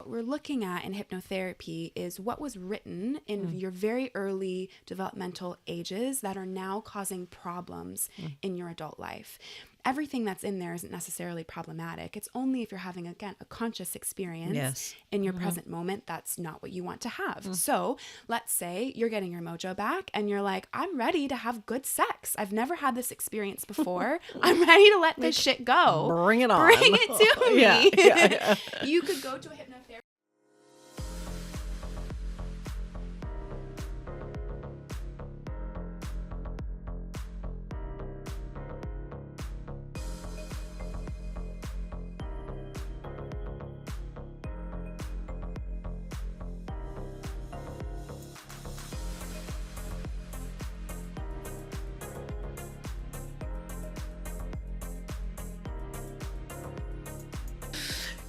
what we're looking at in hypnotherapy is what was written in your very early developmental ages that are now causing problems in your adult life. Everything that's in there isn't necessarily problematic. It's only if you're having, again, a conscious experience in your present moment, that's not what you want to have. So let's say you're getting your mojo back and you're like, I'm ready to have good sex. I've never had this experience before. I'm ready to let this shit go. Bring it on. Bring it to me. Yeah. You could go to a hypnotherapist.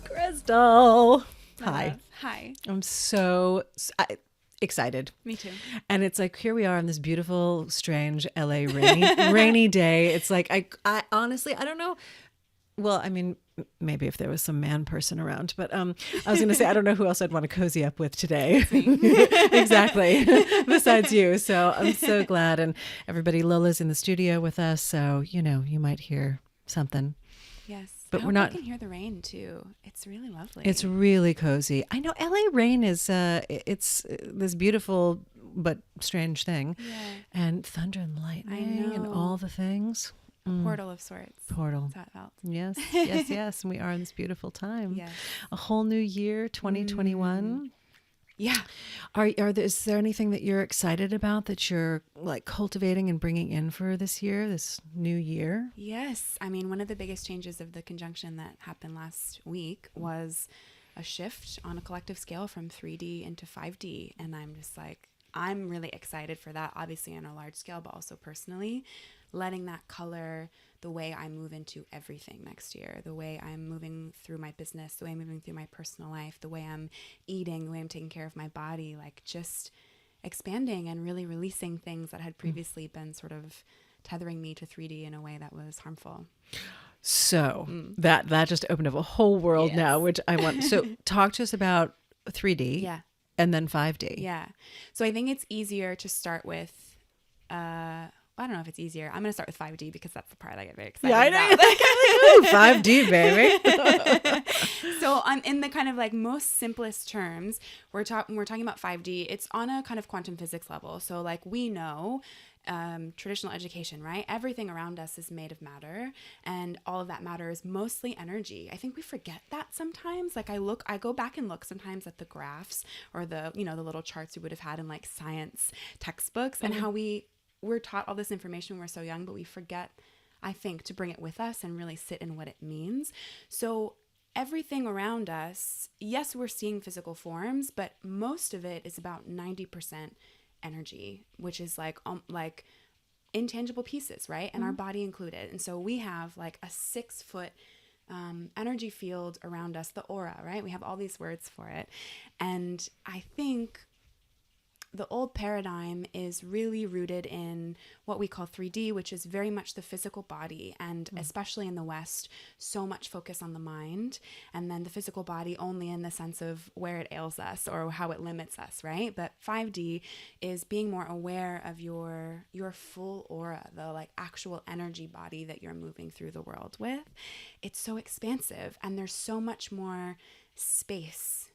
Krystal. Hi. Hi. I'm so excited. Me too. And it's like, here we are on this beautiful, strange LA rainy day. It's like, I honestly, I don't know. Well, I mean, maybe if there was some man person around, but I was going to say, I don't know who else I'd want to cozy up with today. Exactly. Besides you. So I'm so glad. And everybody, Lola's in the studio with us. So, you know, you might hear something. Yes. But I we're hope not. I can hear the rain too. It's really lovely. It's really cozy. I know LA rain is, it's this beautiful but strange thing. Yeah. And thunder and lightning and all the things. A portal of sorts. Portal. That's how it felt. Yes, yes, yes. And we are in this beautiful time. Yes. A whole new year, 2021. Yeah. Is there anything that you're excited about that you're like cultivating and bringing in for this year, this new year? Yes. I mean, one of the biggest changes of the conjunction that happened last week was a shift on a collective scale from 3D into 5D. And I'm just like, I'm really excited for that, obviously on a large scale, but also personally, letting that color the way I move into everything next year, the way I'm moving through my business, the way I'm moving through my personal life, the way I'm eating, the way I'm taking care of my body, like just expanding and really releasing things that had previously been sort of tethering me to 3D in a way that was harmful. So that just opened up a whole world now, which I want. So talk to us about 3D and then 5D. Yeah. So I think it's easier to start with, I don't know if it's easier. I'm going to start with 5D because that's the part I get very excited about. Ooh, 5D, baby. So in the kind of like most simplest terms, when we're talking about 5D, it's on a kind of quantum physics level. So like we know traditional education, right? Everything around us is made of matter, and all of that matter is mostly energy. I think we forget that sometimes. Like I go back and look sometimes at the graphs or the little charts we would have had in like science textbooks and how we're taught all this information when we're so young, but we forget, I think, to bring it with us and really sit in what it means. So everything around us, yes, we're seeing physical forms, but most of it is about 90% energy, which is like intangible pieces, right? And our body included. And so we have like a 6-foot energy field around us, the aura, right? We have all these words for it. And I think the old paradigm is really rooted in what we call 3D, which is very much the physical body. And especially in the West, so much focus on the mind. And then the physical body only in the sense of where it ails us or how it limits us, right? But 5D is being more aware of your full aura, the like actual energy body that you're moving through the world with. It's so expansive and there's so much more space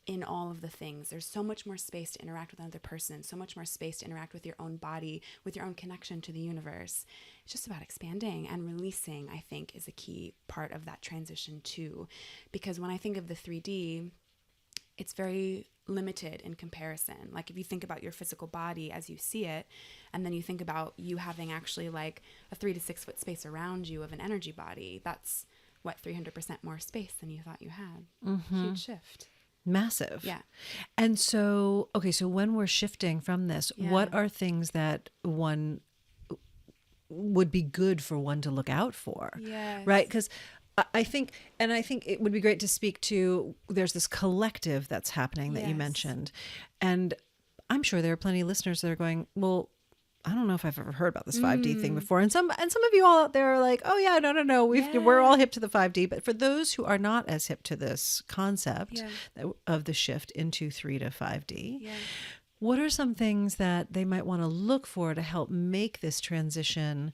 in all of the things. There's so much more space to interact with another person, so much more space to interact with your own body, with your own connection to the universe. It's just about expanding and releasing, I think, is a key part of that transition too. Because when I think of the 3D, it's very limited in comparison. Like if you think about your physical body as you see it, and then you think about you having actually like a 3 to 6 foot space around you of an energy body, that's what, 300% more space than you thought you had. Huge shift. Massive. Yeah. And so, okay, so when we're shifting from this, what are things that one would be good for one to look out for? Yes. Right? Because I think it would be great to speak to, there's this collective that's happening that you mentioned. And I'm sure there are plenty of listeners that are going, well, I don't know if I've ever heard about this 5D thing before. And some of you all out there are like, oh yeah, no. We're all hip to the 5D. But for those who are not as hip to this concept of the shift into 3 to 5D, what are some things that they might want to look for to help make this transition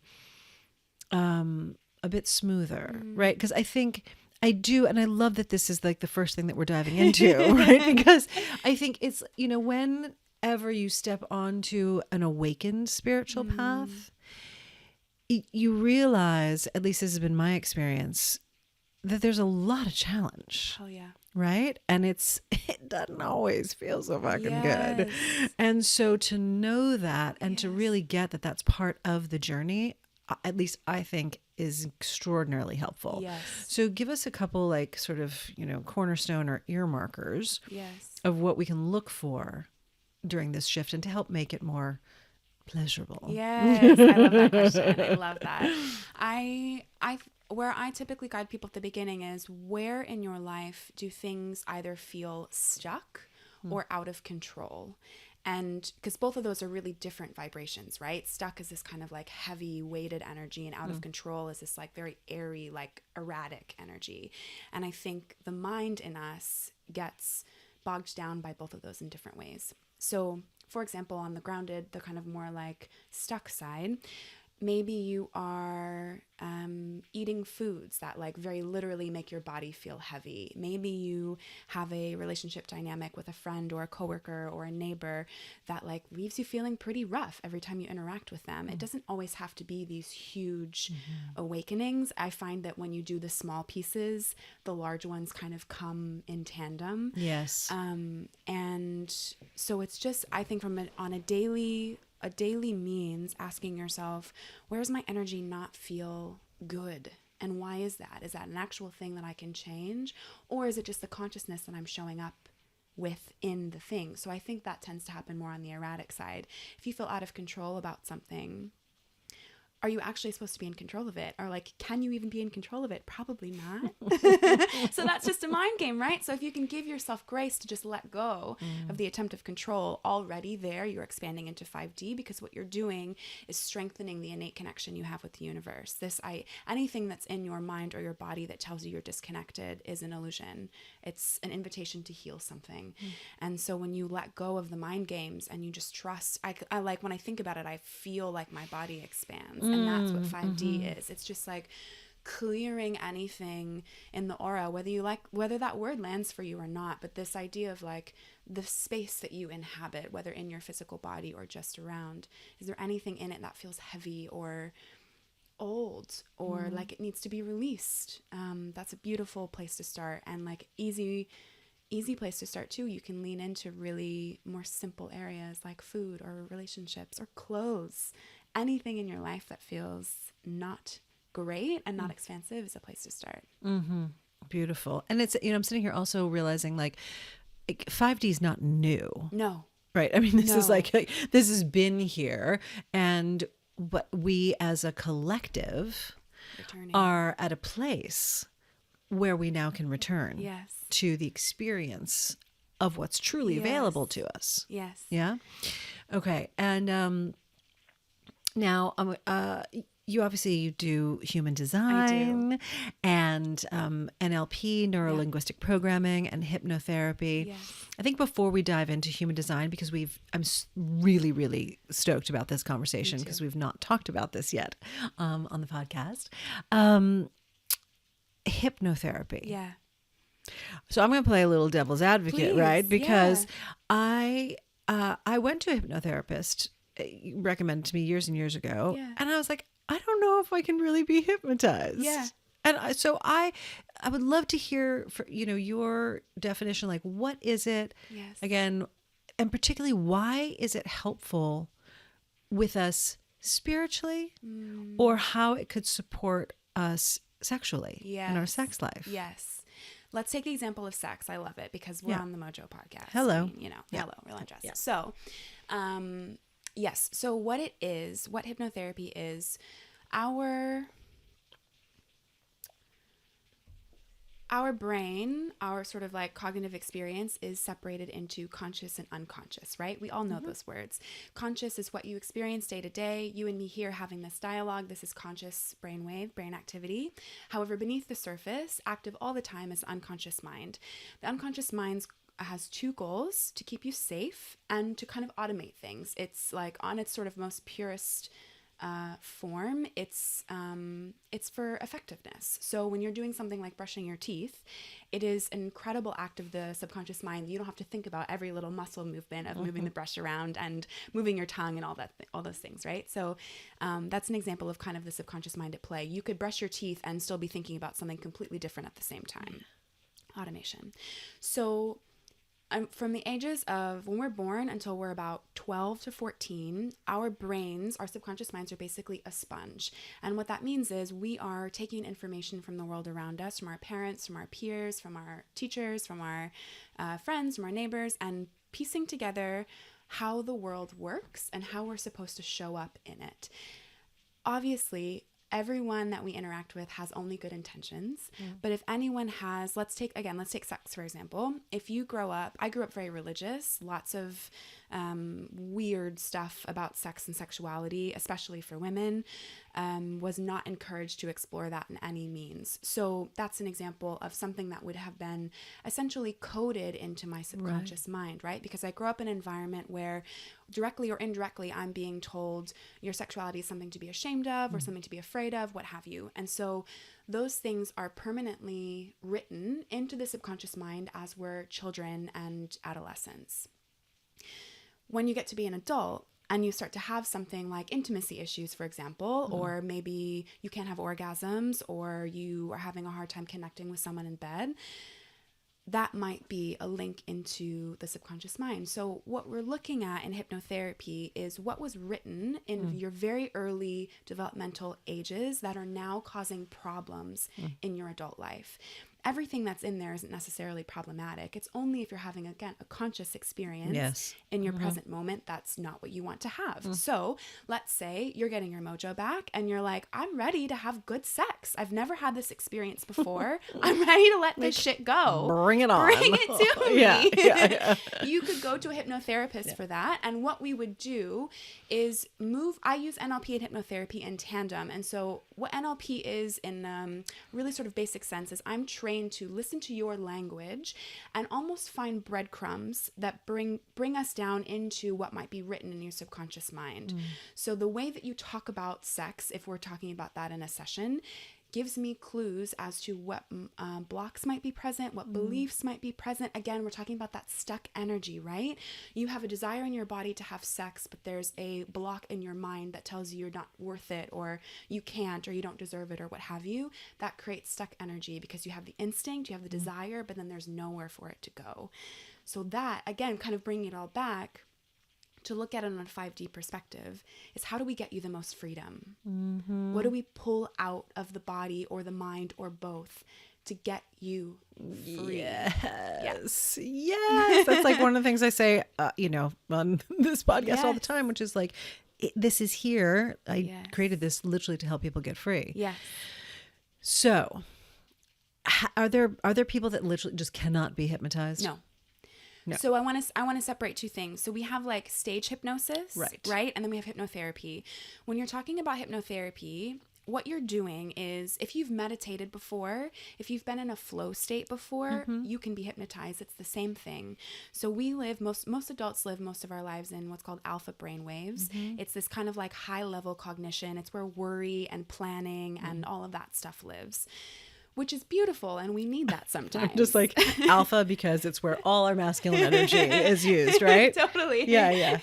a bit smoother, right? Because I think I do, and I love that this is like the first thing that we're diving into, right? Because I think it's, whenever you step onto an awakened spiritual path, you realize, at least this has been my experience, that there's a lot of challenge. Oh yeah. Right? And it doesn't always feel so fucking good. And so to know that and to really get that that's part of the journey, at least I think, is extraordinarily helpful. Yes. So give us a couple like sort of, cornerstone or ear markers of what we can look for during this shift and to help make it more pleasurable. Yes. I love that question. I love that. Where I typically guide people at the beginning is, where in your life do things either feel stuck or out of control? And because both of those are really different vibrations, right? Stuck is this kind of like heavy weighted energy, and out of control is this like very airy, like erratic energy. And I think the mind in us gets bogged down by both of those in different ways. So for example, on the grounded, the kind of more like stuck side, maybe you are eating foods that like very literally make your body feel heavy. Maybe you have a relationship dynamic with a friend or a coworker or a neighbor that like leaves you feeling pretty rough every time you interact with them. It doesn't always have to be these huge awakenings. I find that when you do the small pieces, the large ones kind of come in tandem. Yes. And so it's just, I think on a daily means asking yourself, where's my energy not feel good? And why is that? Is that an actual thing that I can change? Or is it just the consciousness that I'm showing up within the thing? So I think that tends to happen more on the erratic side. If you feel out of control about something, are you actually supposed to be in control of it? Or like, can you even be in control of it? Probably not. So that's just a mind game, right? So if you can give yourself grace to just let go of the attempt of control, already there you're expanding into 5D, because what you're doing is strengthening the innate connection you have with the universe. Anything that's in your mind or your body that tells you you're disconnected is an illusion. It's an invitation to heal something. And so when you let go of the mind games and you just trust, I like, when I think about it, I feel like my body expands. And that's what 5D is. It's just like clearing anything in the aura, whether that word lands for you or not. But this idea of like the space that you inhabit, whether in your physical body or just around, is there anything in it that feels heavy or old or like it needs to be released? That's a beautiful place to start, and like easy place to start too. You can lean into really more simple areas like food or relationships or clothes. Anything in your life that feels not great and not expansive is a place to start. Beautiful. And it's, I'm sitting here also realizing like 5D is not new. No. Right. I mean, this is like, this has been here, and what we as a collective are at a place where we now can return to the experience of what's truly available to us. Yes. Yeah. Okay. And, now, you obviously do human design and NLP, neuro-linguistic programming, and hypnotherapy. Yes. I think before we dive into human design, because I'm really, really stoked about this conversation because we've not talked about this yet on the podcast. Hypnotherapy. Yeah. So I'm going to play a little devil's advocate, Please, right? Because I went to a hypnotherapist recommended to me years and years ago. Yeah. And I was like, I don't know if I can really be hypnotized. Yeah. And so I would love to hear, your definition, like what is it? Yes. Again, and particularly why is it helpful with us spiritually or how it could support us sexually in our sex life? Yes. Let's take the example of sex. I love it because we're on the Mojo podcast. Hello. I mean, hello, real interest. Yeah. So, yes. So what hypnotherapy is, our our brain, our sort of like cognitive experience is separated into conscious and unconscious, right? We all know those words. Conscious is what you experience day to day. You and me here having this dialogue. This is conscious brainwave, brain activity. However, beneath the surface, active all the time, is the unconscious mind. The unconscious mind has two goals: to keep you safe and to kind of automate things. It's like on its sort of most purest form, it's for effectiveness. So when you're doing something like brushing your teeth, it is an incredible act of the subconscious mind. You don't have to think about every little muscle movement of moving the brush around and moving your tongue and all those things, right? So that's an example of kind of the subconscious mind at play. You could brush your teeth and still be thinking about something completely different at the same time. Automation. So from the ages of when we're born until we're about 12 to 14, our brains, our subconscious minds, are basically a sponge. And what that means is we are taking information from the world around us, from our parents, from our peers, from our teachers, from our friends, from our neighbors, and piecing together how the world works and how we're supposed to show up in it. Obviously, everyone that we interact with has only good intentions. But if anyone has, let's take sex, for example. If you I grew up very religious, lots of weird stuff about sex and sexuality, especially for women, was not encouraged to explore that in any means. So that's an example of something that would have been essentially coded into my subconscious mind, right? Because I grew up in an environment where directly or indirectly, I'm being told your sexuality is something to be ashamed of or something to be afraid of, what have you. And so those things are permanently written into the subconscious mind as we're children and adolescents. When you get to be an adult and you start to have something like intimacy issues, for example, or maybe you can't have orgasms, or you are having a hard time connecting with someone in bed, that might be a link into the subconscious mind. So what we're looking at in hypnotherapy is what was written in your very early developmental ages that are now causing problems in your adult life. Everything that's in there isn't necessarily problematic. It's only if you're having, again, a conscious experience in your present moment, that's not what you want to have. So let's say you're getting your mojo back and you're like, I'm ready to have good sex. I've never had this experience before. I'm ready to let this shit go. Bring it on. Bring it to me. Yeah. You could go to a hypnotherapist for that. And what we would do is I use NLP and hypnotherapy in tandem. And so what NLP is in really sort of basic sense is I'm trained to listen to your language and almost find breadcrumbs that bring us down into what might be written in your subconscious mind. So the way that you talk about sex, if we're talking about that in a session, gives me clues as to what blocks might be present, what beliefs might be present. Again, we're talking about that stuck energy, right? You have a desire in your body to have sex, but there's a block in your mind that tells you you're not worth it, or you can't, or you don't deserve it, or what have you. That creates stuck energy because you have the instinct, you have the desire, but then there's nowhere for it to go. So that, again, kind of bringing it all back, to look at it on a 5D perspective, is how do we get you the most freedom? What do we pull out of the body or the mind or both to get you free? Yes. That's like one of the things I say, on this podcast all the time, which is like, this is here. I created this literally to help people get free. Yes. So are there people that literally just cannot be hypnotized? No. So I want to separate two things. So we have like stage hypnosis, right? And then we have hypnotherapy. When you're talking about hypnotherapy, what you're doing is, if you've meditated before, if you've been in a flow state before, you can be hypnotized. It's the same thing. So most adults live most of our lives in what's called alpha brain waves. It's this kind of like high level cognition. It's where worry and planning and all of that stuff lives, which is beautiful, and we need that sometimes. Just like alpha, because it's where all our masculine energy is used, right? Totally. Yeah.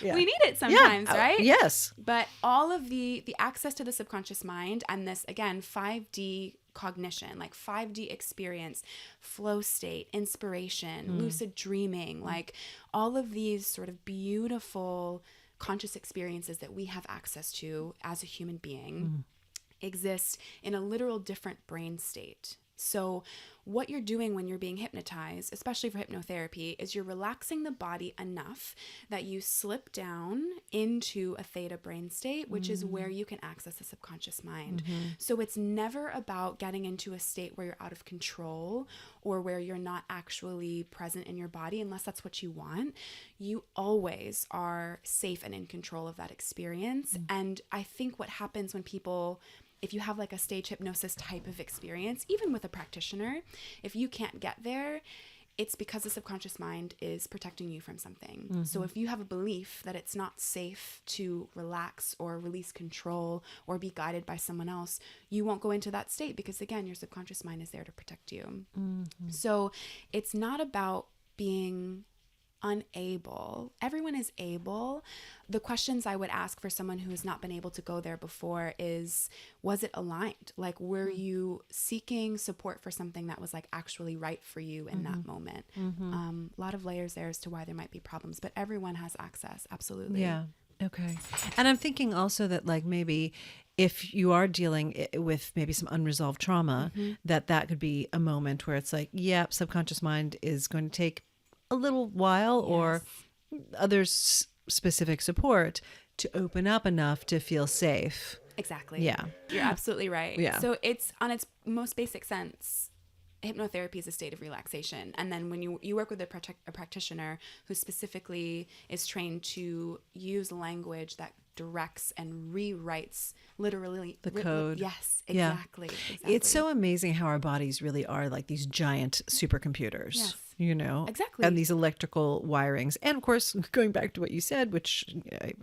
We need it sometimes, right? Yes. But all of the access to the subconscious mind and this, again, 5D cognition, like 5D experience, flow state, inspiration, lucid dreaming, like all of these sort of beautiful conscious experiences that we have access to as a human being, exist in a literal different brain state So what you're doing when you're being hypnotized, especially for hypnotherapy, is you're relaxing the body enough that you slip down into a theta brain state, which is where you can access the subconscious mind. So it's never about getting into a state where you're out of control or where you're not actually present in your body, unless that's what you want. You always are safe and in control of that experience. And I think what happens when people, if you have like a stage hypnosis type of experience, even with a practitioner, if you can't get there, it's because the subconscious mind is protecting you from something. So if you have a belief that it's not safe to relax or release control or be guided by someone else, you won't go into that state because, again, your subconscious mind is there to protect you. So it's not about being unable. Everyone is able. The questions I would ask for someone who has not been able to go there before is, was it aligned? Like, were you seeking support for something that was like actually right for you in that moment? A lot of layers there as to why there might be problems, but everyone has access. Absolutely. Yeah. Okay. And I'm thinking also that like maybe if you are dealing with maybe some unresolved trauma, that could be a moment where it's like, yeah, subconscious mind is going to take a little while or other specific support to open up enough to feel safe. Exactly. Yeah. You're absolutely right. Yeah. So it's, on its most basic sense, hypnotherapy is a state of relaxation. And then when you work with a practitioner who specifically is trained to use language that directs and rewrites literally the code. Yes, exactly. It's so amazing how our bodies really are like these giant supercomputers. Yes. You know, exactly. And these electrical wirings. And of course, going back to what you said, which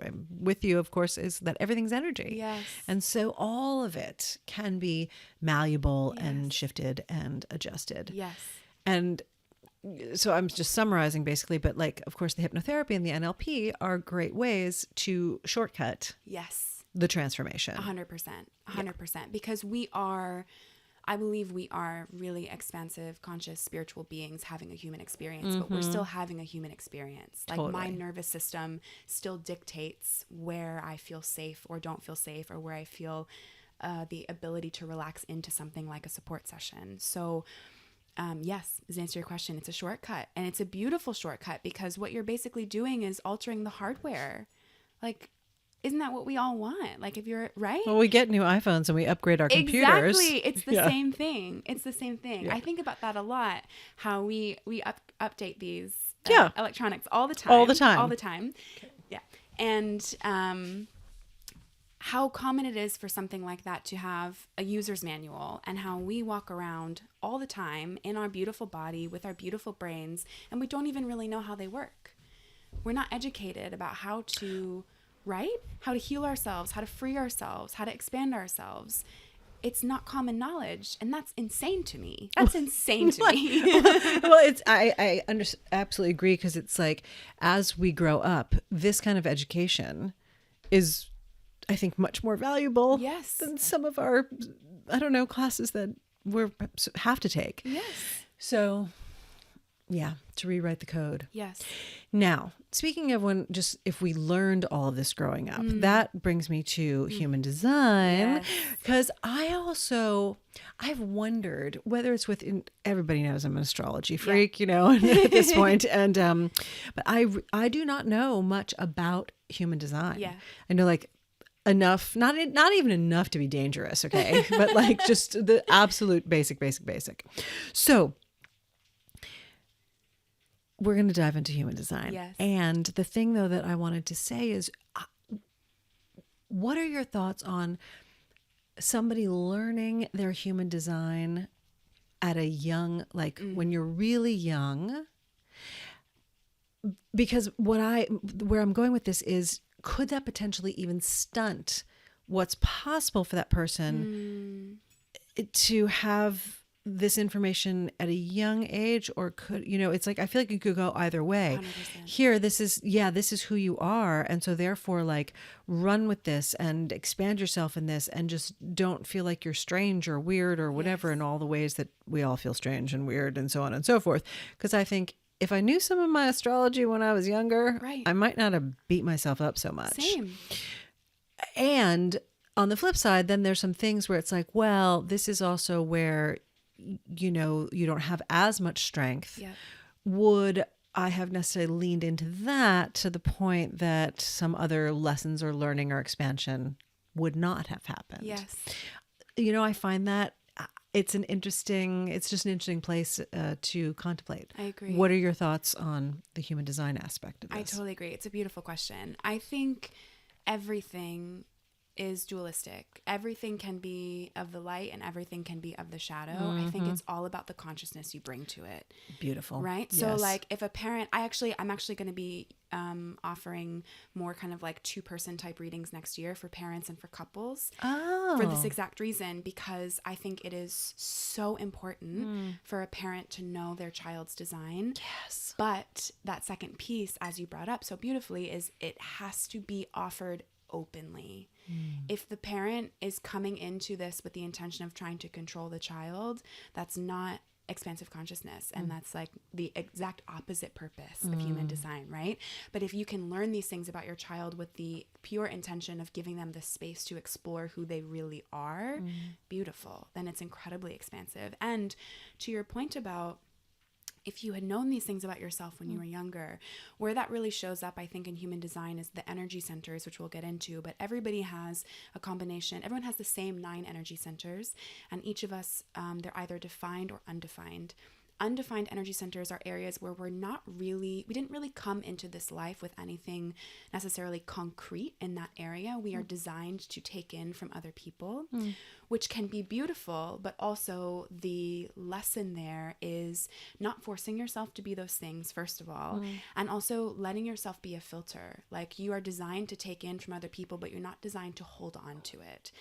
I'm with you, of course, is that everything's energy. Yes. And so all of it can be malleable and shifted and adjusted. Yes. And so I'm just summarizing basically, but like, of course, the hypnotherapy and the NLP are great ways to shortcut the transformation. 100%. Because I believe we are really expansive, conscious, spiritual beings having a human experience, but we're still having a human experience. Like my nervous system still dictates where I feel safe or don't feel safe, or where I feel the ability to relax into something like a support session. So yes, to answer your question, it's a shortcut, and it's a beautiful shortcut because what you're basically doing is altering the hardware. Like, isn't that what we all want? Like, if you're right. Well, we get new iPhones and we upgrade our computers. Exactly. It's the same thing. It's the same thing. I think about that a lot, how we update these electronics all the time. Okay. Yeah. And how common it is for something like that to have a user's manual, and how we walk around all the time in our beautiful body with our beautiful brains, and we don't even really know how they work. We're not educated about how to heal ourselves, how to free ourselves, how to expand ourselves. It's not common knowledge, and that's insane to me. That's insane to me. Well, I absolutely agree, because it's like, as we grow up, this kind of education is, I think, much more valuable than some of our, classes that we have to take. Yes. So, yeah, to rewrite the code. Yes. Now, speaking of if we learned all of this growing up, that brings me to human design, because I've wondered whether it's within, everybody knows I'm an astrology freak, at this point. And, but I do not know much about human design. Yeah. I know like enough, not even enough to be dangerous. Okay. But like just the absolute basic. So we're going to dive into human design. Yes. And the thing, though, that I wanted to say is, what are your thoughts on somebody learning their human design at a young, when you're really young? Because where I'm going with this is, could that potentially even stunt what's possible for that person to have this information at a young age? Or could, it's like, I feel like it could go either way. 100%. Here, this is who you are. And so therefore, like, run with this and expand yourself in this, and just don't feel like you're strange or weird or whatever, in all the ways that we all feel strange and weird and so on and so forth. Because I think if I knew some of my astrology when I was younger, I might not have beat myself up so much. Same. And on the flip side, then there's some things where it's like, well, this is also where you don't have as much strength, Yeah. would I have necessarily leaned into that to the point that some other lessons or learning or expansion would not have happened? Yes. I find that it's just an interesting place to contemplate. I agree. What are your thoughts on the human design aspect of this? I totally agree. It's a beautiful question. I think everything is dualistic. Everything can be of the light and everything can be of the shadow. I think it's all about the consciousness you bring to it. Beautiful. Right? Yes. So like if a parent, I'm actually going to be offering more kind of like 2-person type readings next year for parents and for couples. Oh. For this exact reason, because I think it is so important for a parent to know their child's design. Yes. But that second piece, as you brought up so beautifully, is it has to be offered openly. If the parent is coming into this with the intention of trying to control the child, that's not expansive consciousness, and that's like the exact opposite purpose of human design, right? But if you can learn these things about your child with the pure intention of giving them the space to explore who they really are, beautiful, then it's incredibly expansive. And to your point about if you had known these things about yourself when you were younger, where that really shows up, I think, in human design is the energy centers, which we'll get into, but everybody has a combination. Everyone has the same 9 energy centers, and each of us, they're either defined or undefined. Undefined energy centers are areas where we didn't really come into this life with anything necessarily concrete in that area. We are designed to take in from other people, which can be beautiful, but also the lesson there is not forcing yourself to be those things, first of all, and also letting yourself be a filter. Like you are designed to take in from other people, but you're not designed to hold on to it.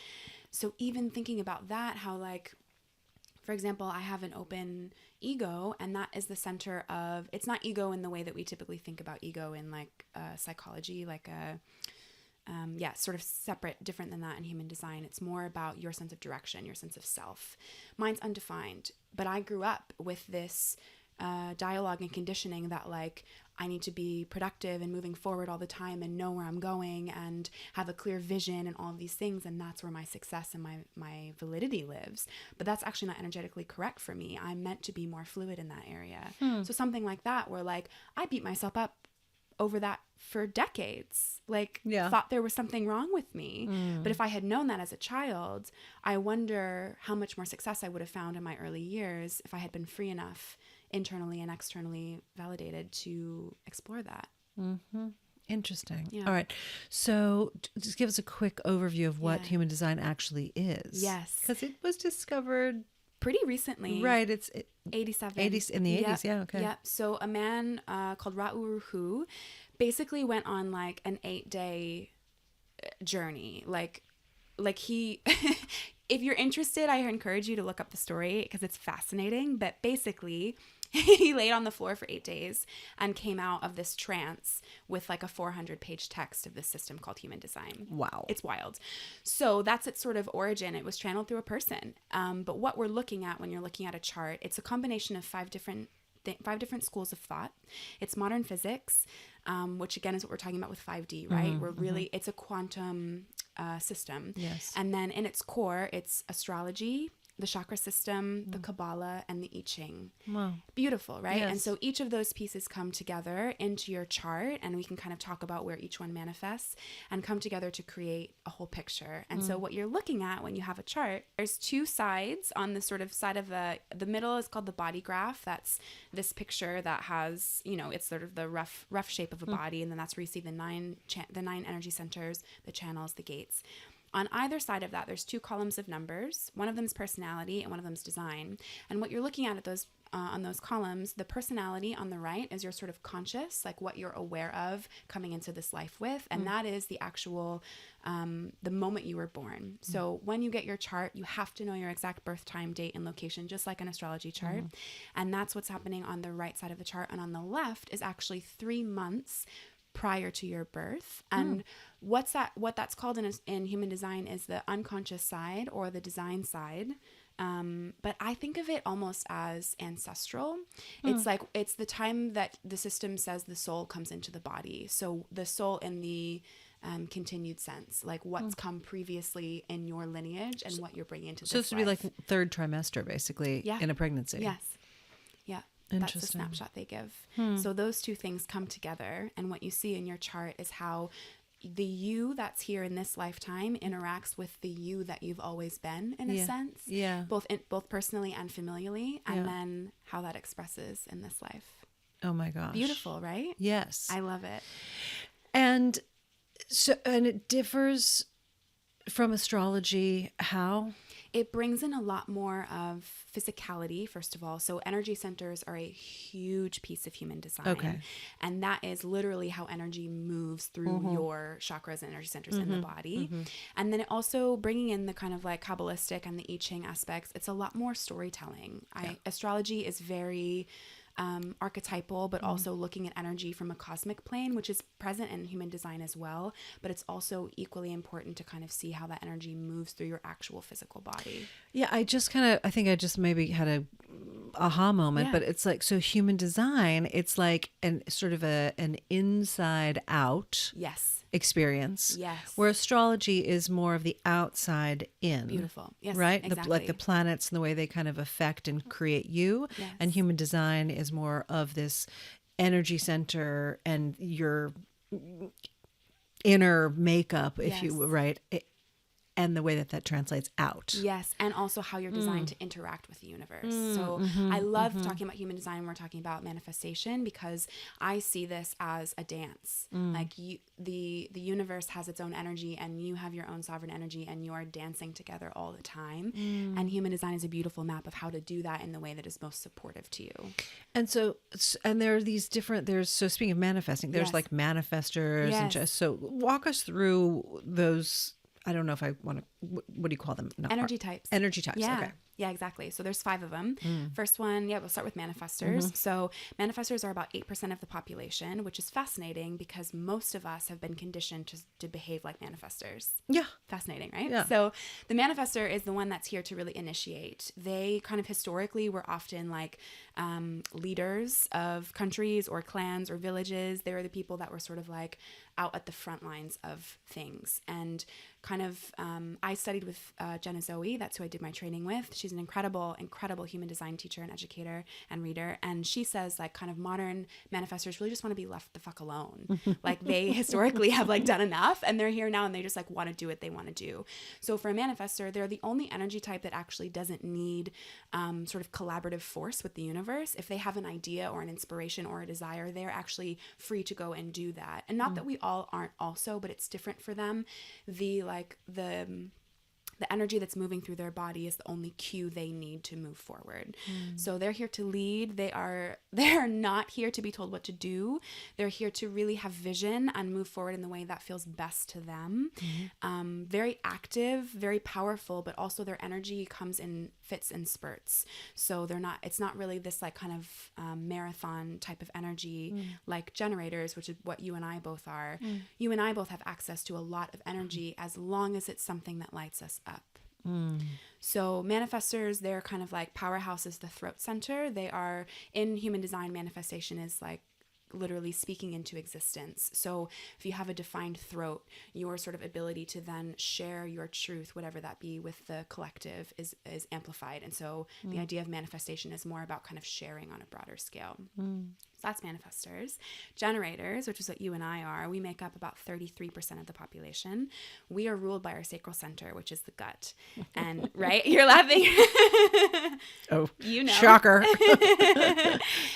So even thinking about that, how like, for example, I have an open ego, and that is the center of, it's not ego in the way that we typically think about ego in like psychology, like sort of separate, different than that in human design. It's more about your sense of direction, your sense of self. Mine's undefined, but I grew up with this dialogue and conditioning that like I need to be productive and moving forward all the time and know where I'm going and have a clear vision and all of these things, and that's where my success and my validity lives. But that's actually not energetically correct for me. I'm meant to be more fluid in that area. So something like that where like I beat myself up over that for decades, like thought there was something wrong with me. But if I had known that as a child, I wonder how much more success I would have found in my early years if I had been free enough internally and externally validated to explore that. Interesting. Yeah. All right. So just give us a quick overview of what human design actually is. Yes. Because it was discovered pretty recently. Right. It's 87. In the 80s. Yeah. Okay. Yeah. So a man called Ra'uruhu basically went on like an 8-day journey. Like he, if you're interested, I encourage you to look up the story because it's fascinating. But basically, he laid on the floor for 8 days and came out of this trance with like a 400-page text of this system called human design. Wow. It's wild. So that's its sort of origin. It was channeled through a person. But what we're looking at when you're looking at a chart, it's a combination of 5 different schools of thought. It's modern physics, which again is what we're talking about with 5D, right? We're really, it's a quantum system. Yes. And then in its core, it's astrology, the chakra system, the Kabbalah, and the I Ching. Wow. Beautiful, right? Yes. And so each of those pieces come together into your chart, and we can kind of talk about where each one manifests and come together to create a whole picture. And so what you're looking at when you have a chart, there's 2 sides. On the sort of side of the middle is called the body graph. That's this picture that has, it's sort of the rough shape of a body, and then that's where you see the 9 energy centers, the channels, the gates. On either side of that, there's 2 columns of numbers. One of them is personality and one of them is design. And what you're looking at those on those columns, the personality on the right is your sort of conscious, like what you're aware of coming into this life with. And that is the actual, the moment you were born. So when you get your chart, you have to know your exact birth time, date, and location, just like an astrology chart. And that's what's happening on the right side of the chart. And on the left is actually 3 months prior to your birth. And what that's called in human design is the unconscious side or the design side. But I think of it almost as ancestral. It's like, it's the time that the system says the soul comes into the body. So the soul in the continued sense, like what's come previously in your lineage and what you're bringing into So this it's to be like life. third trimester, basically, in a pregnancy. Yes. Yeah. That's the Interesting. snapshot they give. So those two things come together, and what you see in your chart is how the you that's here in this lifetime interacts with the you that you've always been, in a sense. Yeah. Both personally and familially, and then how that expresses in this life. Oh my gosh. Beautiful, right? Yes. I love it. And so, and it differs from astrology. How? It brings in a lot more of physicality, first of all. So energy centers are a huge piece of human design. Okay. And that is literally how energy moves through your chakras and energy centers in the body. And then it also bringing in the kind of like Kabbalistic and the I Ching aspects. It's a lot more storytelling. Astrology is very archetypal, but also looking at energy from a cosmic plane, which is present in human design as well. But it's also equally important to kind of see how that energy moves through your actual physical body. Yeah, I think I just maybe had a aha moment, but it's like, so human design, it's like an sort of an inside out experience. Yes. Where astrology is more of the outside in. Beautiful. Yes. Right? Exactly. Like the planets and the way they kind of affect and create you. Yes. And human design is more of this energy center and your inner makeup, if you will, right? And the way that translates out. Yes. And also how you're designed to interact with the universe. So I love talking about human design when we're talking about manifestation, because I see this as a dance. Like the universe has its own energy, and you have your own sovereign energy, and you are dancing together all the time. And human design is a beautiful map of how to do that in the way that is most supportive to you. And so, and there are these different, so speaking of manifesting, there's like manifestors. And so walk us through those. I don't know if I want to, what do you call them? Energy types. Energy types. Yeah. Okay. Yeah, exactly. So there's 5 of them. First one, we'll start with manifestors. So manifestors are about 8% of the population, which is fascinating because most of us have been conditioned to behave like manifestors. Yeah. Fascinating, right? Yeah. So the manifestor is the one that's here to really initiate. They kind of historically were often like leaders of countries or clans or villages. They were the people that were sort of like out at the front lines of things. And kind of, I studied with Jenna Zoe. That's who I did my training with. She's an incredible human design teacher and educator and reader. And she says like kind of modern manifestors really just want to be left the fuck alone. Like they historically have like done enough, and they're here now and they just like want to do what they want to do. So for a manifestor, they're the only energy type that actually doesn't need sort of collaborative force with the universe. If they have an idea or an inspiration or a desire, they're actually free to go and do that. And not that we all aren't also, but it's different for them. The energy that's moving through their body is the only cue they need to move forward. So they're here to lead. They're not here to be told what to do. They're here to really have vision and move forward in the way that feels best to them. Very active, very powerful, but also their energy comes in fits and spurts. So it's not really this like kind of marathon type of energy like generators, which is what you and I both are. You and I both have access to a lot of energy as long as it's something that lights us up. So manifestors, they're kind of like powerhouse is the throat center. They are in human design. Manifestation is like literally speaking into existence. So if you have a defined throat, your sort of ability to then share your truth, whatever that be, with the collective is amplified. And so the idea of manifestation is more about kind of sharing on a broader scale. So that's manifestors. Generators, which is what you and I are, we make up about 33% of the population. We are ruled by our sacral center, which is the gut. And right, you're laughing. Oh, you know. Shocker.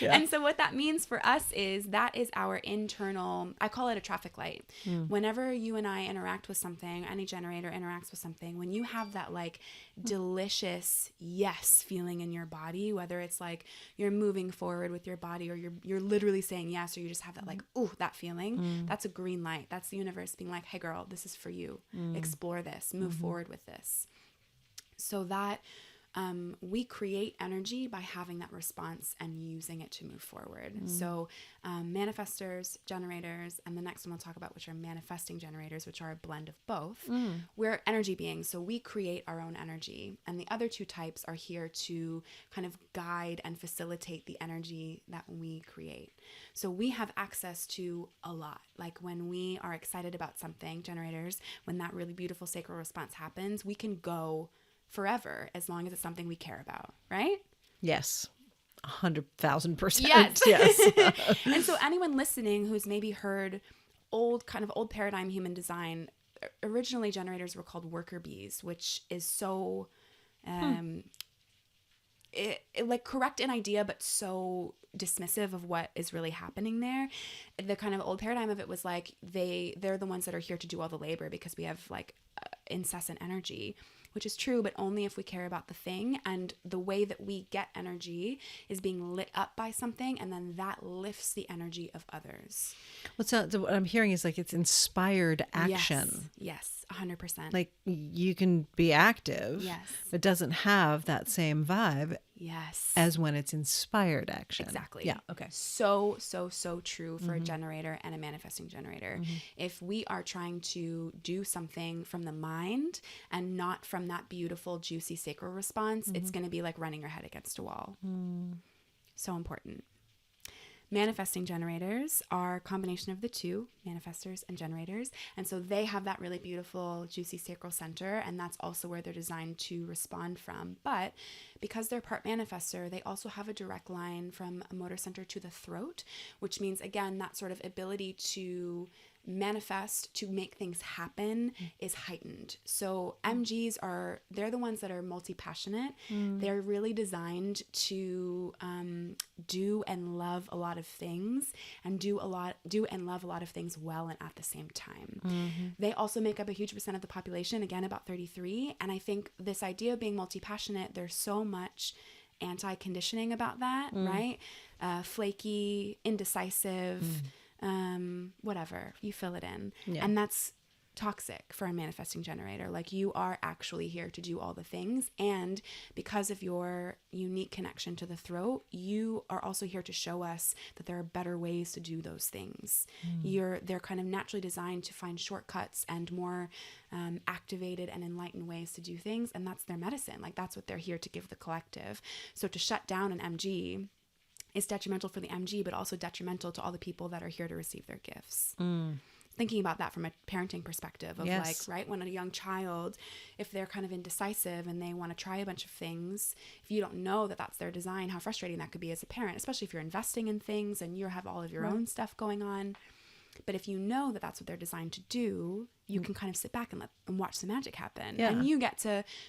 And so what that means for us is that is our internal, I call it a traffic light. Whenever you and I interact with something, any generator interacts with something, when you have that like delicious yes feeling in your body, whether it's like you're moving forward with your body or you're literally saying yes, or you just have that like, ooh, that feeling, that's a green light. That's the universe being like, hey girl, this is for you. Explore this, move forward with this. So that we create energy by having that response and using it to move forward. So manifestors, generators, and the next one we'll talk about, which are manifesting generators, which are a blend of both. We're energy beings, so we create our own energy. And the other two types are here to kind of guide and facilitate the energy that we create. So we have access to a lot. Like when we are excited about something, generators, when that really beautiful sacral response happens, we can go forever as long as it's something we care about, right? Yes. 100,000%. Yes. Yes. And so anyone listening who's maybe heard old paradigm human design, originally generators were called worker bees, which is so like correct in idea, but so dismissive of what is really happening there. The kind of old paradigm of it was like they're the ones that are here to do all the labor because we have like incessant energy, which is true, but only if we care about the thing. And the way that we get energy is being lit up by something, and then that lifts the energy of others. So what I'm hearing is like it's inspired action. Yes, 100%. Like you can be active. Yes. It doesn't have that same vibe. Yes. As when it's inspired action. Exactly. Yeah. Okay. So true for a generator and a manifesting generator. If we are trying to do something from the mind and not from that beautiful, juicy sacral response, it's going to be like running your head against a wall. So important. Manifesting generators are a combination of the two, manifestors and generators. And so they have that really beautiful, juicy sacral center, and that's also where they're designed to respond from. But because they're part manifestor, they also have a direct line from a motor center to the throat, which means, again, that sort of ability to manifest, to make things happen is heightened. So MGs they're the ones that are multi-passionate. They're really designed to do and love a lot of things and do and love a lot of things well and at the same time. They also make up a huge percent of the population, again, about 33. And I think this idea of being multi-passionate, there's so much anti-conditioning about that, right? Flaky, indecisive, whatever, you fill it in. Yeah. And that's toxic for a manifesting generator. Like you are actually here to do all the things. And because of your unique connection to the throat, you are also here to show us that there are better ways to do those things. They're kind of naturally designed to find shortcuts and more activated and enlightened ways to do things. And that's their medicine. Like that's what they're here to give the collective. So to shut down an MG is detrimental for the MG, but also detrimental to all the people that are here to receive their gifts. Thinking about that from a parenting perspective of like, right, when a young child, if they're kind of indecisive and they want to try a bunch of things, if you don't know that that's their design, how frustrating that could be as a parent, especially if you're investing in things and you have all of your own stuff going on. But if you know that that's what they're designed to do, you can kind of sit back and watch the magic happen. Yeah. And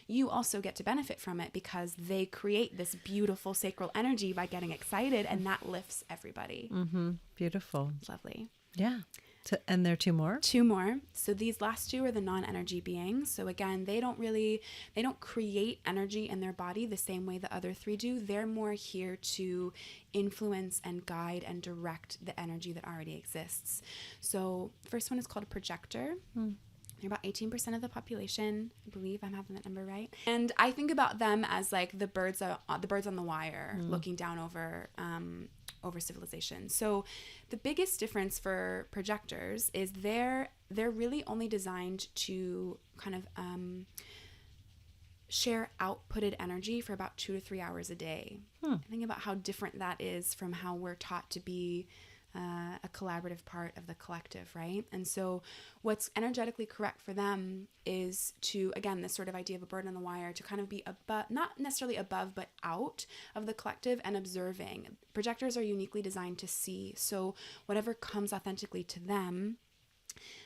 you also get to benefit from it because they create this beautiful sacral energy by getting excited, and that lifts everybody. Beautiful. Lovely. Yeah. And there are two more? Two more. So these last two are the non-energy beings. So again, they don't create energy in their body the same way the other three do. They're more here to influence and guide and direct the energy that already exists. So first one is called a projector. They're about 18% of the population. I believe I'm having that number right. And I think about them as like the birds on the wire looking down over civilization. So the biggest difference for projectors is they're really only designed to kind of share outputted energy for about 2 to 3 hours a day. Think about how different that is from how we're taught to be a collaborative part of the collective, right? And so what's energetically correct for them is to, again, this sort of idea of a bird on the wire, to kind of be not necessarily above, but out of the collective and observing. Projectors are uniquely designed to see. So whatever comes authentically to them,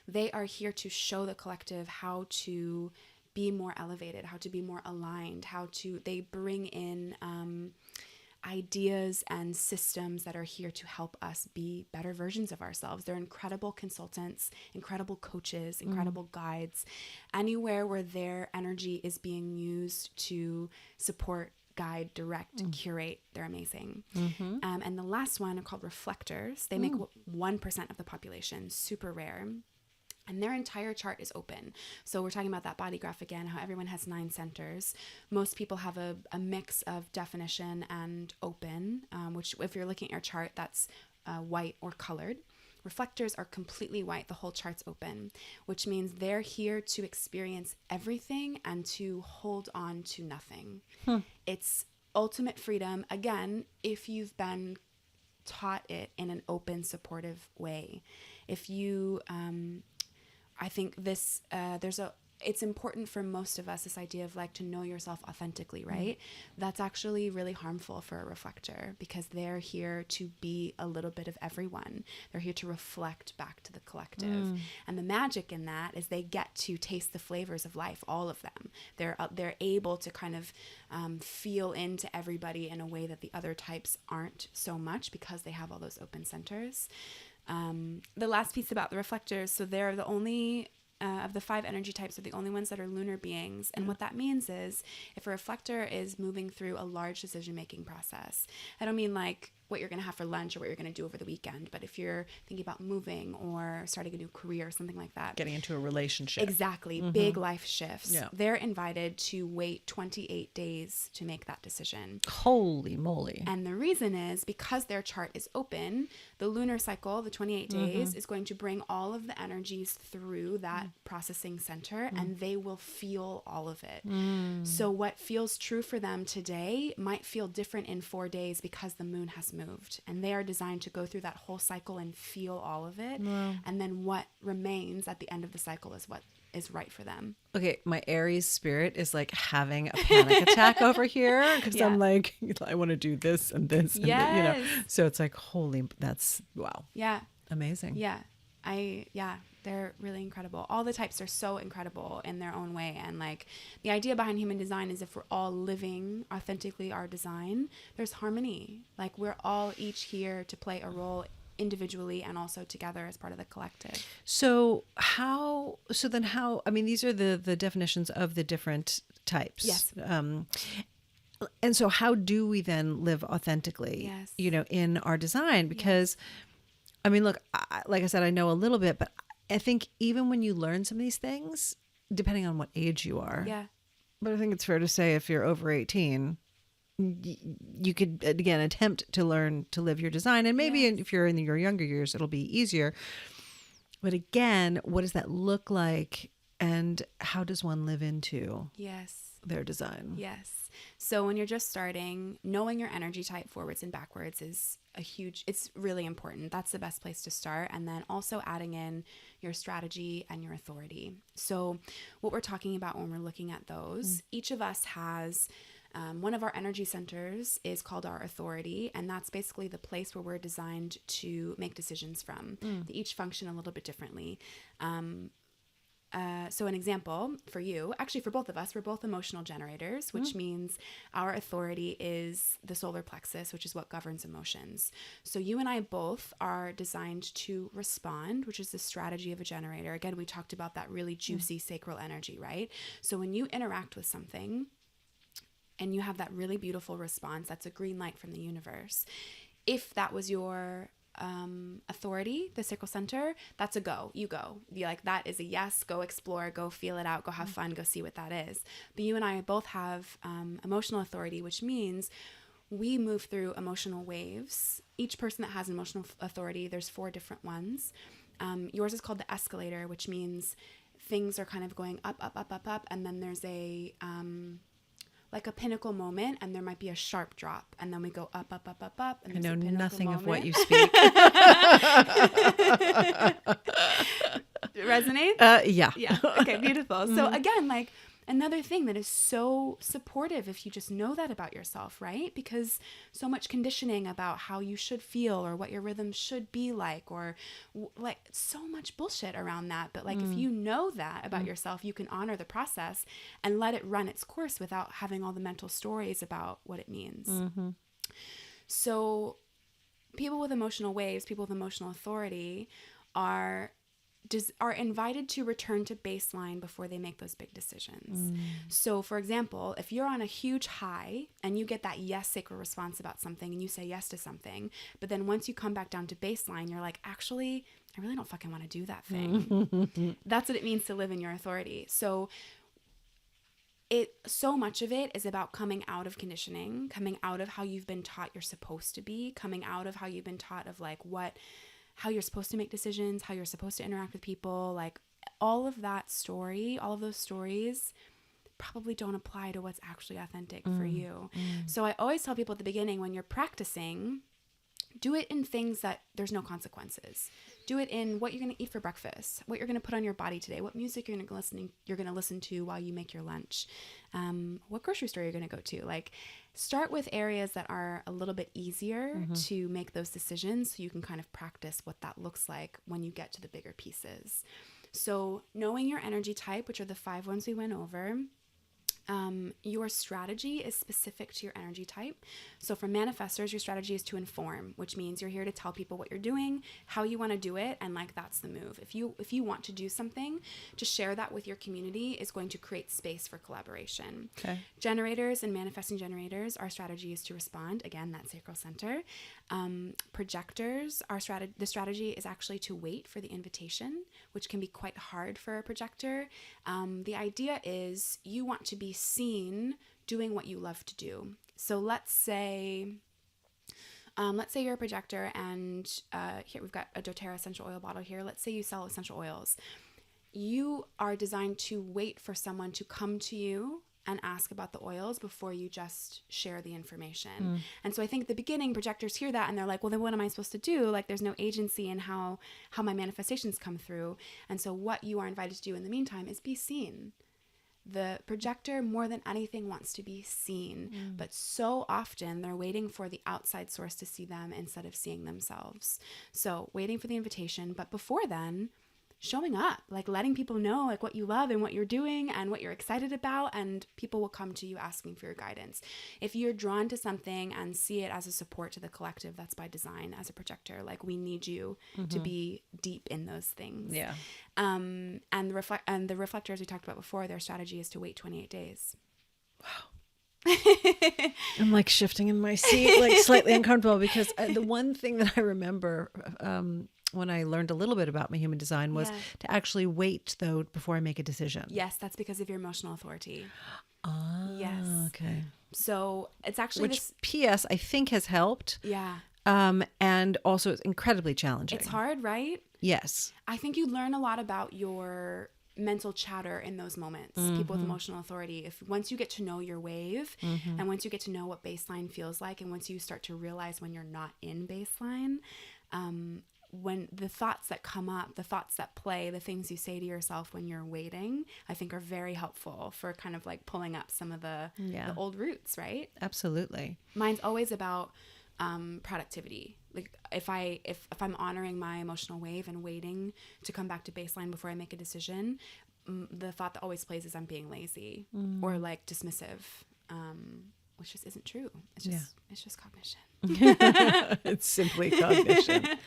they are here to show the collective how to be more elevated, how to be more aligned, they bring in ideas and systems that are here to help us be better versions of ourselves. They're incredible consultants, incredible coaches, incredible guides. Anywhere where their energy is being used to support, guide, direct, curate, they're amazing. And the last one are called reflectors. They make 1% of the population, super rare. and their entire chart is open. So we're talking about that body graph again, how everyone has 9 centers. Most people have a mix of definition and open, which if you're looking at your chart, that's white or colored. Reflectors are completely white. The whole chart's open, which means they're here to experience everything and to hold on to nothing. It's ultimate freedom. Again, if you've been taught it in an open, supportive way. If you, I think this, it's important for most of us, this idea of like to know yourself authentically, right? That's actually really harmful for a reflector because they're here to be a little bit of everyone. They're here to reflect back to the collective. And the magic in that is they get to taste the flavors of life, all of them. They're able to kind of feel into everybody in a way that the other types aren't so much because they have all those open centers. The last piece about the reflectors, so they're the only of the 5 energy types are the only ones that are lunar beings. And what that means is if a reflector is moving through a large decision-making process, I don't mean like what you're going to have for lunch or what you're going to do over the weekend, but if you're thinking about moving or starting a new career or something like that. Getting into a relationship. Exactly. Big life shifts. Yeah. They're invited to wait 28 days to make that decision. Holy moly. And the reason is because their chart is open, the lunar cycle, the 28 days, is going to bring all of the energies through that processing center and they will feel all of it. So what feels true for them today might feel different in 4 days because the moon has moved, and they are designed to go through that whole cycle and feel all of it. And then what remains at the end of the cycle is what is right for them. Okay, my Aries spirit is like having a panic attack over here because I'm like, I want to do this and this, and you know. So it's like, holy, that's wow. Yeah. Amazing. Yeah. They're really incredible. All the types are so incredible in their own way. And like the idea behind human design is if we're all living authentically our design, there's harmony. Like we're all each here to play a role individually and also together as part of the collective. So then how, I mean, these are the definitions of the different types. Yes. And so how do we then live authentically, you know, in our design? Because I mean, look, like I said, I know a little bit, but I think even when you learn some of these things, depending on what age you are, but I think it's fair to say if you're over 18, you could, again, attempt to learn to live your design. And maybe if you're in your younger years, it'll be easier. But again, what does that look like? And how does one live into their design? Yes. So when you're just starting, knowing your energy type forwards and backwards is it's really important. That's the best place to start. And then also adding in your strategy and your authority. So what we're talking about when we're looking at those, each of us has one of our energy centers is called our authority, and that's basically the place where we're designed to make decisions from. They each function a little bit differently. So an example for you, actually for both of us, we're both emotional generators, which means our authority is the solar plexus, which is what governs emotions. So you and I both are designed to respond, which is the strategy of a generator. Again, we talked about that really juicy sacral energy, right? So when you interact with something and you have that really beautiful response, that's a green light from the universe. If that was your authority, the sacral center, that's a go. You go. Be like, that is a yes. Go explore. Go feel it out. Go have fun. Go see what that is. But you and I both have emotional authority, which means we move through emotional waves. Each person that has an emotional authority, there's 4 different ones. Yours is called the escalator, which means things are kind of going up, up, up, up, up, and then there's a like a pinnacle moment, and there might be a sharp drop, and then we go up, up, up, up, up. And I know nothing moment. of what you speak. Resonates? Yeah. Okay, beautiful. So again, like another thing that is so supportive if you just know that about yourself, right? Because so much conditioning about how you should feel or what your rhythm should be like, or like so much bullshit around that. But like if you know that about yourself, you can honor the process and let it run its course without having all the mental stories about what it means. So people with emotional waves, people with emotional authority are are invited to return to baseline before they make those big decisions. So for example, if you're on a huge high and you get that yes sacral response about something and you say yes to something, but then once you come back down to baseline, you're like, actually, I really don't fucking want to do that thing. That's what it means to live in your authority. So so much of it is about coming out of conditioning, coming out of how you've been taught you're supposed to be, coming out of how you've been taught of like how you're supposed to make decisions, how you're supposed to interact with people, like all of those stories probably don't apply to what's actually authentic for you. So I always tell people at the beginning, when you're practicing, do it in things that there's no consequences. Do it in what you're going to eat for breakfast, what you're going to put on your body today, what music you're going to listen to while you make your lunch, what grocery store you're going to go to. Like, start with areas that are a little bit easier to make those decisions, so you can kind of practice what that looks like when you get to the bigger pieces. So knowing your energy type, which are the 5 ones we went over. Your strategy is specific to your energy type. So for manifestors, your strategy is to inform, which means you're here to tell people what you're doing, how you want to do it, and like that's the move. If you want to do something, to share that with your community is going to create space for collaboration. Okay. Generators and manifesting generators, our strategy is to respond. Again, that sacral center. Projectors, the strategy is actually to wait for the invitation, which can be quite hard for a projector. The idea is you want to be seen doing what you love to do. So let's say you're a projector and here we've got a doTERRA essential oil bottle here. Let's say you sell essential oils. You are designed to wait for someone to come to you and ask about the oils before you just share the information. And so I think at the beginning, projectors hear that and they're like, well, then what am I supposed to do? Like, there's no agency in how my manifestations come through. And so what you are invited to do in the meantime is be seen. The projector, more than anything, wants to be seen, but so often they're waiting for the outside source to see them instead of seeing themselves. So waiting for the invitation, but before then, showing up, like letting people know like what you love and what you're doing and what you're excited about, and people will come to you asking for your guidance. If you're drawn to something and see it as a support to the collective, that's by design as a projector. Like, we need you to be deep in those things. Yeah. And the reflectors we talked about before, their strategy is to wait 28 days. Wow. I'm like shifting in my seat, like slightly uncomfortable, because the one thing that I remember when I learned a little bit about my human design was to actually wait, though, before I make a decision. Yes, that's because of your emotional authority. Yes. Okay. So it's actually P.S. I think has helped. Yeah. And also it's incredibly challenging. It's hard, right? Yes. I think you learn a lot about your mental chatter in those moments. People with emotional authority, once you get to know your wave and once you get to know what baseline feels like, and once you start to realize when you're not in baseline, when the thoughts that come up, the thoughts that play, the things you say to yourself when you're waiting, I think are very helpful for kind of like pulling up some of the old roots, right? Absolutely. Mine's always about productivity. Like if I'm honoring my emotional wave and waiting to come back to baseline before I make a decision, the thought that always plays is I'm being lazy or like dismissive, which just isn't true. It's just cognition. It's simply cognition.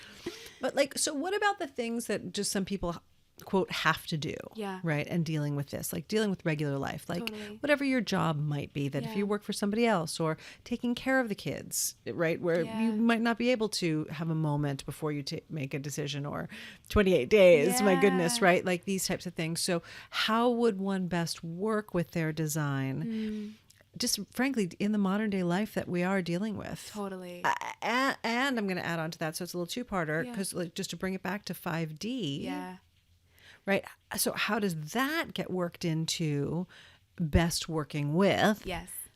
But like, so what about the things that just some people, quote, have to do? Yeah. Right. And dealing with this, like dealing with regular life, like whatever your job might be, that if you work for somebody else, or taking care of the kids, right, where you might not be able to have a moment before you make a decision, or 28 days, my goodness, right? Like these types of things. So how would one best work with their design? Just frankly, in the modern day life that we are dealing with. Totally. And I'm going to add on to that. So it's a little two-parter, because like, just to bring it back to 5D. Yeah. Right. So how does that get worked into best working with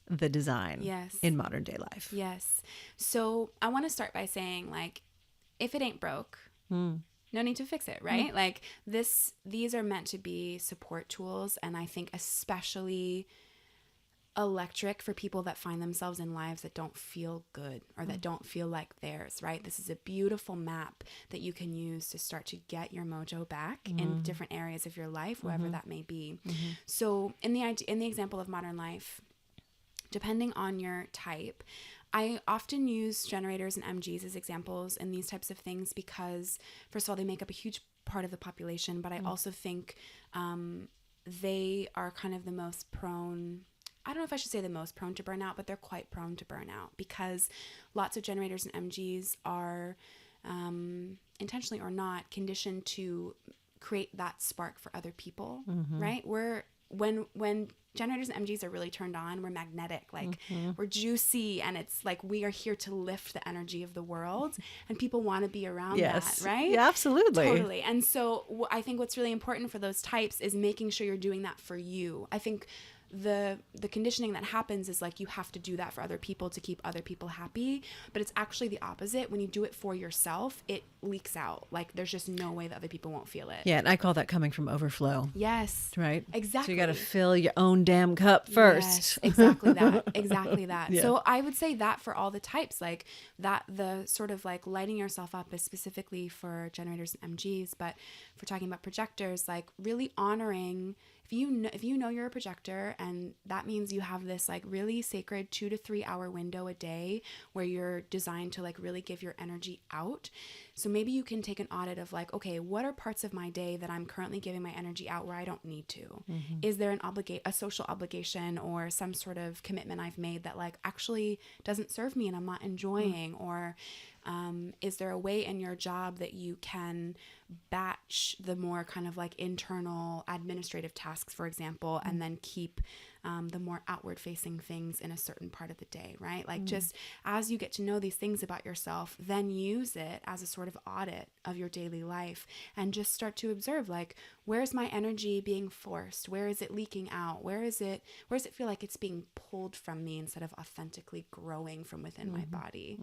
the design in modern day life? Yes. So I want to start by saying, like, if it ain't broke, no need to fix it, right? Like these are meant to be support tools. And I think especially electric for people that find themselves in lives that don't feel good or that don't feel like theirs, right? This is a beautiful map that you can use to start to get your mojo back in different areas of your life, wherever that may be. So in the example of modern life, depending on your type, I often use generators and MGs as examples in these types of things because, first of all, they make up a huge part of the population, but I also think they are kind of the most prone. I don't know if I should say the most prone to burnout, but they're quite prone to burnout because lots of generators and MGs are intentionally or not conditioned to create that spark for other people, right? When generators and MGs are really turned on, we're magnetic, like we're juicy, and it's like we are here to lift the energy of the world, and people want to be around that, right? Yeah, absolutely. Totally. And so I think what's really important for those types is making sure you're doing that for you. I think the conditioning that happens is like you have to do that for other people to keep other people happy, but it's actually the opposite. When you do it for yourself, it leaks out. Like there's just no way that other people won't feel it. Yeah, and I call that coming from overflow. Yes. Right? Exactly. So you got to fill your own damn cup first. Yes, exactly that. Exactly that. Yeah. So I would say that for all the types, like that, the sort of like lighting yourself up is specifically for generators and MGs, but if we're talking about projectors, like really honoring, if you know you're a projector, and that means you have this like really sacred 2 to 3 hour window a day where you're designed to like really give your energy out. So maybe you can take an audit of like, okay, what are parts of my day that I'm currently giving my energy out where I don't need to? Is there a social obligation or some sort of commitment I've made that like actually doesn't serve me and I'm not enjoying? Or is there a way in your job that you can batch the more kind of like internal administrative tasks, for example, and then keep the more outward facing things in a certain part of the day, right? Like just as you get to know these things about yourself, then use it as a sort of audit of your daily life and just start to observe, like, where's my energy being forced? Where is it leaking out? Where does it feel like it's being pulled from me instead of authentically growing from within my body?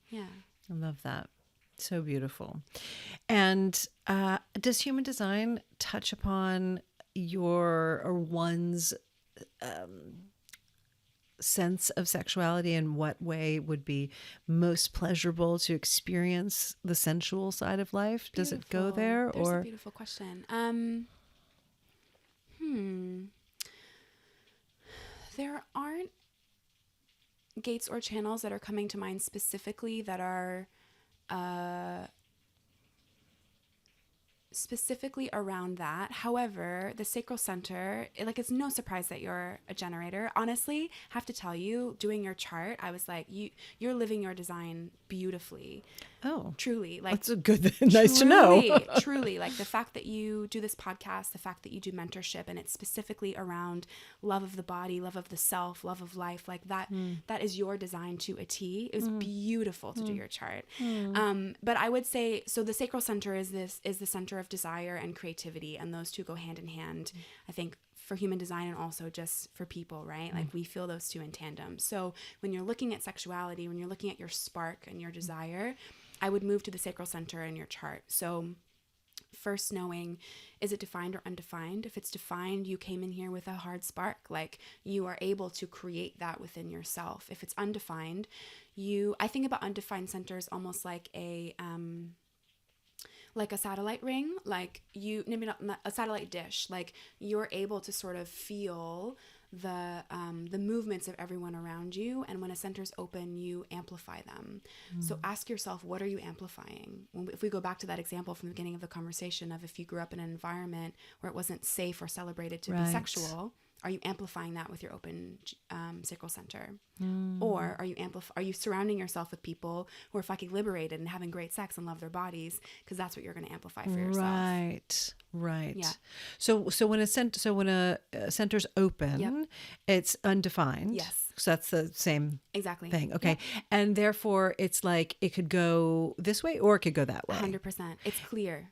Yeah. I love that. So beautiful. And does human design touch upon your or one's sense of sexuality, and what way would be most pleasurable to experience the sensual side of life? Beautiful. Does it go there? There's or a beautiful question. There aren't gates or channels that are coming to mind specifically that are specifically around that. However, the sacral center, it's no surprise that you're a generator. Honestly, have to tell you, doing your chart, I was like, you're living your design beautifully. Oh, truly, like that's a good, nice to know. Truly, like the fact that you do this podcast, the fact that you do mentorship, and it's specifically around love of the body, love of the self, love of life, like that. That is your design to a T. It was beautiful to do your chart. But I would say, so the sacral center is the center of desire and creativity, and those two go hand in hand. I think for human design and also just for people, right? Like we feel those two in tandem. So when you're looking at sexuality, when you're looking at your spark and your desire, I would move to the sacral center in your chart. So first knowing, is it defined or undefined? If it's defined, you came in here with a hard spark, like you are able to create that within yourself. If it's undefined, I think about undefined centers almost like a satellite ring, like maybe not a satellite dish, like you're able to sort of feel the movements of everyone around you, and when a center's open, you amplify them. So ask yourself, what are you amplifying? If we go back to that example from the beginning of the conversation of if you grew up in an environment where it wasn't safe or celebrated to be sexual, are you amplifying that with your open sacral center? Or are you surrounding yourself with people who are fucking liberated and having great sex and love their bodies, because that's what you're going to amplify for yourself. Right. Yeah. So when a center's open, it's undefined. Yes. So that's the same exactly thing. Okay. Yeah. And therefore it's like it could go this way or it could go that way. 100%. It's clear.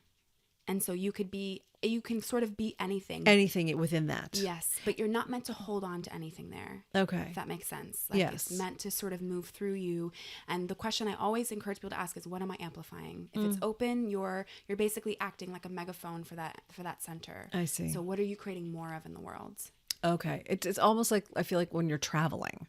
And so you can sort of be anything. Anything within that. Yes. But you're not meant to hold on to anything there. Okay. If that makes sense. Like it's meant to sort of move through you. And the question I always encourage people to ask is, what am I amplifying? If it's open, you're basically acting like a megaphone for that center. I see. So what are you creating more of in the world? Okay. It's almost like, I feel like when you're traveling,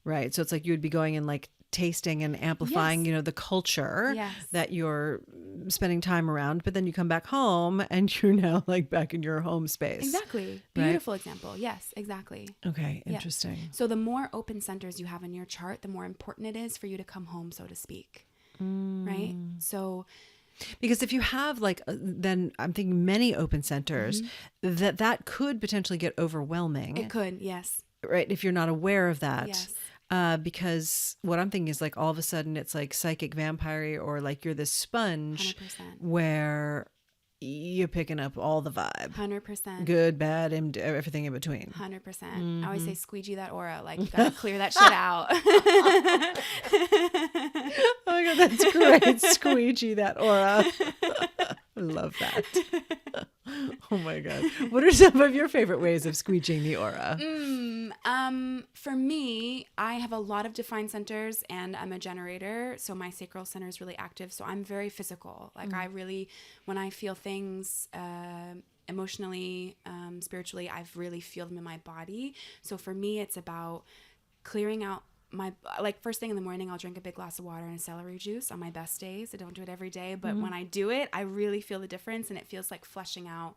right? So it's like you would be going and like tasting and amplifying, the culture that you're spending time around, but then you come back home and you're now like back in your home space. Exactly. Beautiful example. Yes, exactly. Okay. Interesting. Yeah. So the more open centers you have in your chart, the more important it is for you to come home, so to speak. Right? So Because if you have like, then I'm thinking many open centers, that could potentially get overwhelming. It could, yes. Right. If you're not aware of that. Yes. Because what I'm thinking is like all of a sudden it's like psychic vampire, or like you're this sponge 100%. where you're picking up all the vibe. 100%. Good, bad, and everything in between. 100%. I always say squeegee that aura. Like, you gotta clear that shit out. Oh my God, that's great. Squeegee that aura. I love that. Oh my God. What are some of your favorite ways of squeegeeing the aura? For me, I have a lot of defined centers, and I'm a generator. So my sacral center is really active. So I'm very physical. Like I really, when I feel things, emotionally, spiritually, I really feel them in my body. So for me, it's about clearing out like first thing in the morning, I'll drink a big glass of water and a celery juice on my best days. I don't do it every day, but when I do it, I really feel the difference, and it feels like flushing out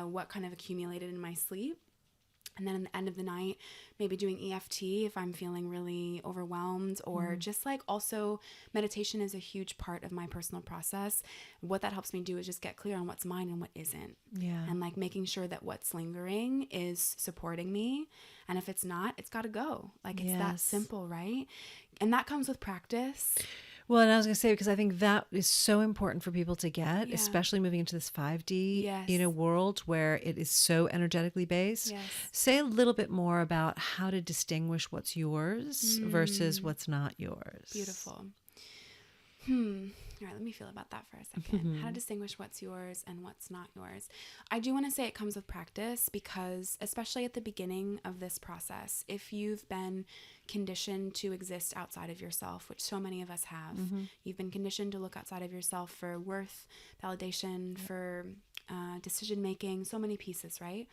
what kind of accumulated in my sleep. And then at the end of the night, maybe doing EFT if I'm feeling really overwhelmed, or just like also meditation is a huge part of my personal process. What that helps me do is just get clear on what's mine and what isn't. Yeah. And like making sure that what's lingering is supporting me. And if it's not, it's got to go. Like it's that simple, right? And that comes with practice. Well, and I was going to say, because I think that is so important for people to get, especially moving into this 5D, world where it is so energetically based. Yes. Say a little bit more about how to distinguish what's yours versus what's not yours. Beautiful. All right, let me feel about that for a second. How to distinguish what's yours and what's not yours. I do want to say it comes with practice, because especially at the beginning of this process, if you've been conditioned to exist outside of yourself, which so many of us have, you've been conditioned to look outside of yourself for worth, validation, for decision making, so many pieces, right?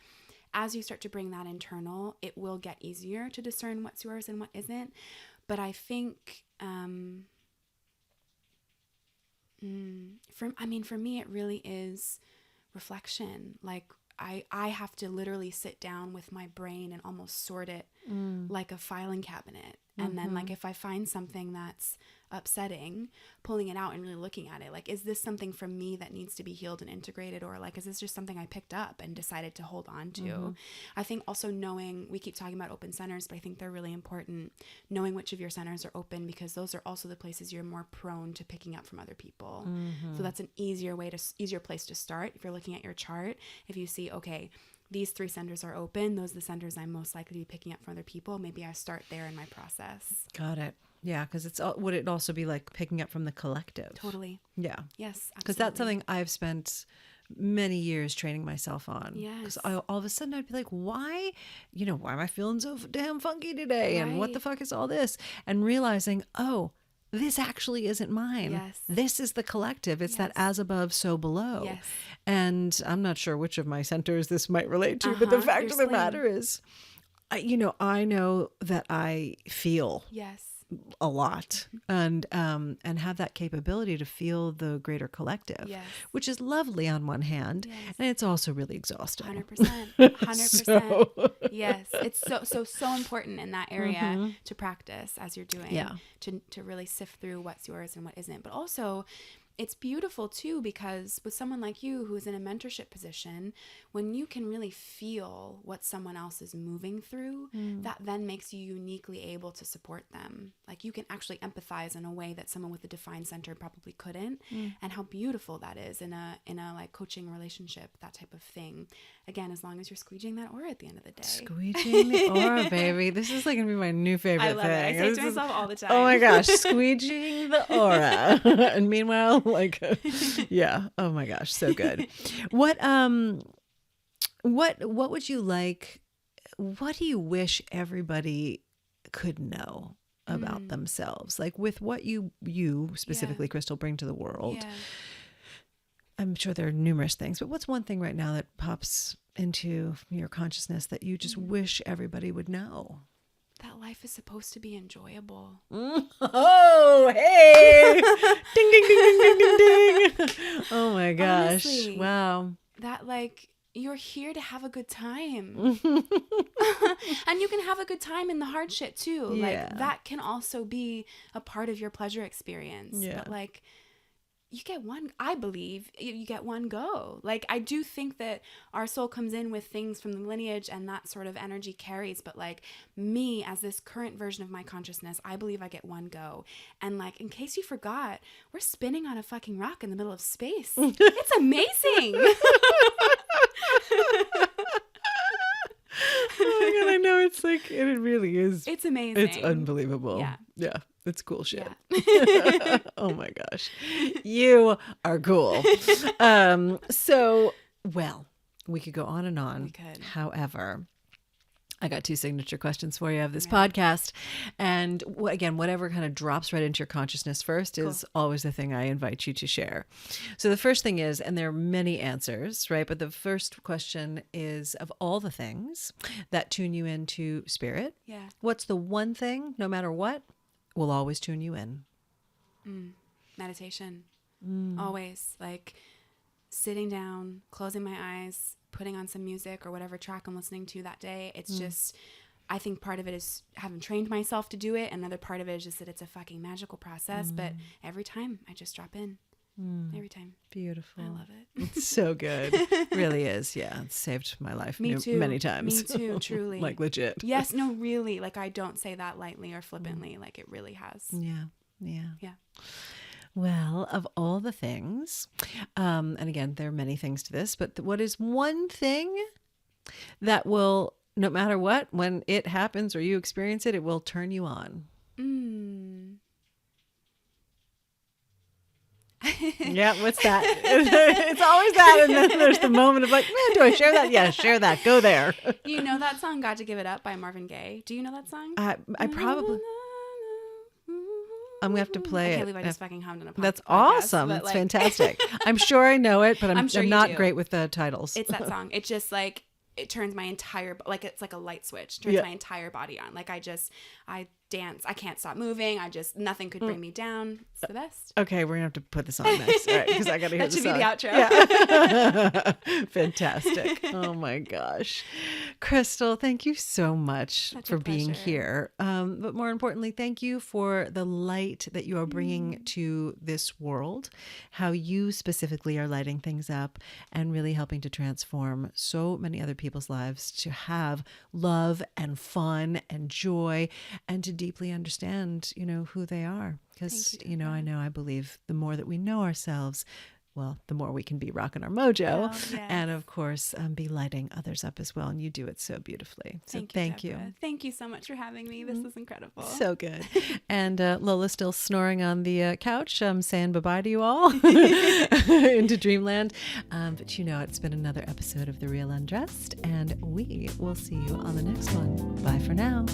As you start to bring that internal, it will get easier to discern what's yours and what isn't. But I think for me, it really is reflection. Like I have to literally sit down with my brain and almost sort it like a filing cabinet. And then like if I find something that's upsetting, pulling it out and really looking at it, like, is this something from me that needs to be healed and integrated, or like, is this just something I picked up and decided to hold on to? I think also knowing, we keep talking about open centers, but I think they're really important, knowing which of your centers are open, because those are also the places you're more prone to picking up from other people. So that's an easier place to start. If you're looking at your chart, if you see, okay, these 3 centers are open, those are the centers I'm most likely to be picking up from other people, maybe I start there in my process. Got it. Yeah, because would it also be like picking up from the collective? Totally. Yeah. Yes, because that's something I've spent many years training myself on. Yes. Because all of a sudden I'd be like, why am I feeling so damn funky today? And what the fuck is all this? And realizing, oh, this actually isn't mine. Yes. This is the collective. It's that as above, so below. Yes. And I'm not sure which of my centers this might relate to, but the fact of the matter is, I know that I feel a lot, and have that capability to feel the greater collective, which is lovely on one hand, and it's also really exhausting. 100%. Yes, it's so important in that area to practice as you're doing, to really sift through what's yours and what isn't. But also, it's beautiful too, because with someone like you who is in a mentorship position, when you can really feel what someone else is moving through, that then makes you uniquely able to support them. Like you can actually empathize in a way that someone with a defined center probably couldn't. And how beautiful that is in a like coaching relationship, that type of thing. Again, as long as you're squeeging that aura at the end of the day. Squeeging the aura, baby. This is like gonna be my new favorite thing. I love it. I say it to myself all the time. Oh my gosh, squeeging the aura. And meanwhile, like, yeah. Oh my gosh, so good. What would you like? What do you wish everybody could know about themselves? Like with what you specifically, Krystal, bring to the world. Yeah. I'm sure there are numerous things, but what's one thing right now that pops into your consciousness that you just wish everybody would know? That life is supposed to be enjoyable. Oh, hey! Ding, ding, ding, ding, ding, ding, ding. Oh my gosh. Honestly, wow. That like, you're here to have a good time. And you can have a good time in the hard shit too. Like that can also be a part of your pleasure experience. But like, I believe you get one go. Like, I do think that our soul comes in with things from the lineage and that sort of energy carries. But like me, as this current version of my consciousness, I believe I get one go. And like, in case you forgot, we're spinning on a fucking rock in the middle of space. It's amazing. Oh my God, I know. It's like, it really is. It's amazing. It's unbelievable. Yeah. Yeah. It's cool shit. Yeah. Oh my gosh. You are cool. So, well, we could go on and on. We could. However, I got 2 signature questions for you of this podcast. And again, whatever kind of drops right into your consciousness first is always the thing I invite you to share. So the first thing is, and there are many answers, right? But the first question is, of all the things that tune you into spirit, what's the one thing, no matter what, will always tune you in? Meditation. Always. Like sitting down, closing my eyes, putting on some music or whatever track I'm listening to that day. It's just, I think part of it is having trained myself to do it. Another part of it is just that it's a fucking magical process. But every time I just drop in. Every time. Beautiful. I love it. It's so good. Really is. Yeah. It's saved my life many times. Me too, truly. Like legit. Yes, no, really. Like I don't say that lightly or flippantly. Like it really has. Yeah. Yeah. Yeah. Well, of all the things, and again, there are many things to this, but what is one thing that will, no matter what, when it happens or you experience it, it will turn you on? Yeah, what's that? It's always that. And then there's the moment of like, man, do I share that? Yeah, share that. Go there. You know that song, Got to Give It Up by Marvin Gaye? Do you know that song? I probably... I'm going to have to play it. I can't believe I just fucking hummed on a podcast. That's awesome. It's like... fantastic. I'm sure I know it, but I'm sure not great with the titles. It's that song. It just like, it turns my entire, like it's like a light switch. Turns my entire body on. Like I dance. I can't stop moving. Nothing could bring me down. It's the best. Okay, we're going to have to put this on next. All right, because I got to hear the song. That should be the outro. Yeah. Fantastic. Oh my gosh. Krystal, thank you so much for being here. But more importantly, thank you for the light that you are bringing to this world, how you specifically are lighting things up and really helping to transform so many other people's lives to have love and fun and joy and to deeply understand, who they are. Because, I believe the more that we know ourselves, well, the more we can be rocking our mojo. Oh, yes. And of course, be lighting others up as well. And you do it so beautifully. So thank you. Thank you so much for having me. This was incredible. So good. And Lola's still snoring on the couch. I'm saying bye-bye to you all into dreamland. But it's been another episode of The Real Undressed. And we will see you on the next one. Bye for now.